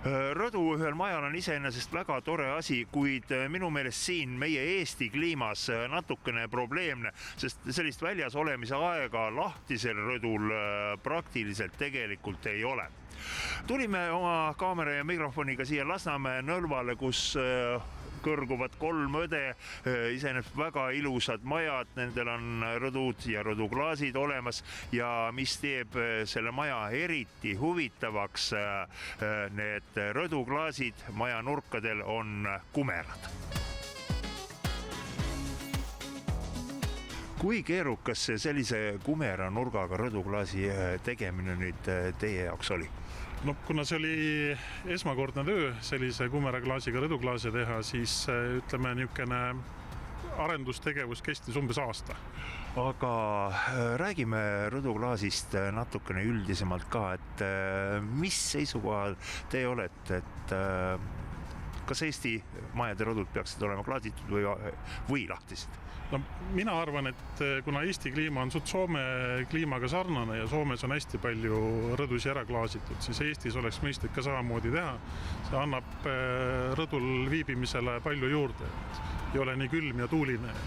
Rõdu ühel majal on iseenesest väga tore asi, kuid minu meelest siin meie Eesti kliimas natukene probleemne, sest sellist väljas olemise aega lahtisel rõdul praktiliselt tegelikult ei ole. Tulime oma kaamera ja mikrofoniga siia Lasnamäe Nõlvale, kus kõrguvad 3 õde, iseenesest väga ilusad majad, nendel on rõdud ja rõduklaasid olemas ja mis teeb selle maja eriti huvitavaks, need rõduklaasid maja nurkadel on kumerad. Kui keerukas sellise kumera nurgaga rõduklaasi tegemine nüüd teie jaoks oli? No, kuna see oli esmakordne töö sellise kumeraklaasiga rõduklaase teha, siis ütleme niisugune arendustegevus kestis umbes aasta. Aga räägime rõduklaasist natukene üldisemalt ka, et mis seisukohal te olete, et kas Eesti majade rõdud peaksid olema klaasitud või lahtised? No, mina arvan, et kuna Eesti kliima on suht Soome kliimaga sarnane ja Soomes on hästi palju rõdusi ära klaasitud, siis Eestis oleks mõistlik ka samamoodi teha. See annab rõdul viibimisele palju juurde, et ei ole nii külm ja tuuline.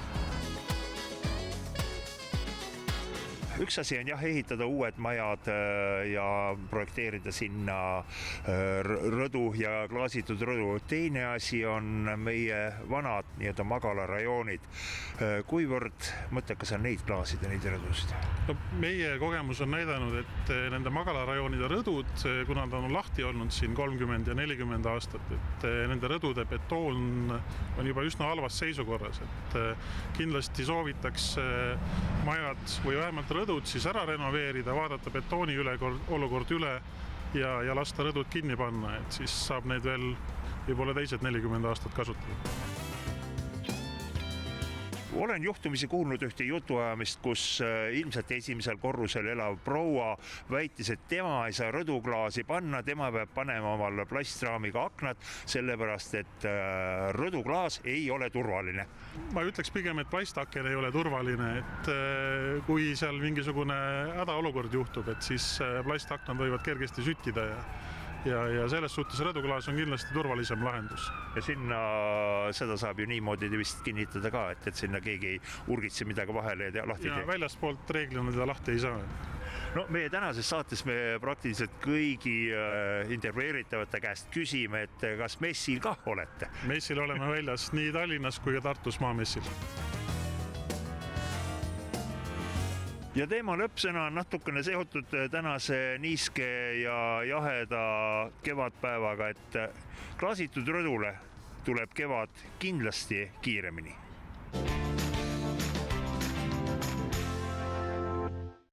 Üks asi on ehitada uued majad ja projekteerida sinna rõdu ja klaasitud rõdu. Teine asi on meie vanad nii-öelda magalarajoonid. Kuivõrd mõttekas on neid klaasida, neid rõdusid? No, meie kogemus on näidanud, et nende magalarajoonide rõdud, kuna nad on lahti olnud siin 30 ja 40 aastat, et nende rõdude betoon on juba üsna halvas seisukorras. Et kindlasti soovitaks majad või vähemalt rõdud siis ära renoveerida, vaadata betooni olukord üle ja lasta rõdud kinni panna, et siis saab neid veel võib-olla teised 40 aastat kasutada. Olen juhtumisi kuulnud ühte jutuajamist, kus ilmselt esimesel korrusel elav proua väitis, et tema ei saa rõduklaasi panna, tema peab panema omal plastraamiga aknad, sellepärast, et rõduklaas ei ole turvaline. Ma ütleks pigem, et plastaken ei ole turvaline, et kui seal mingisugune hädaolukord juhtub, et siis plastaknad võivad kergesti süttida ja selles suhtes rõduklaas on kindlasti turvalisem lahendus. Ja sinna seda saab ju niimoodi vist kinnitada ka, et sinna keegi ei urgitse midagi vahele ja lahti teeb. Ja väljaspoolt reeglina teda lahti ei saa. No, meie tänases saates me praktiliselt kõigi intervjueeritavate käest küsime, et kas messil kah olete? Messil oleme väljas nii Tallinnas kui ka Tartus maamessil. Ja teema lõppsõna on natukene seotud tänase niiske ja jaheda kevadpäevaga, et klaasitud rõdule tuleb kevad kindlasti kiiremini.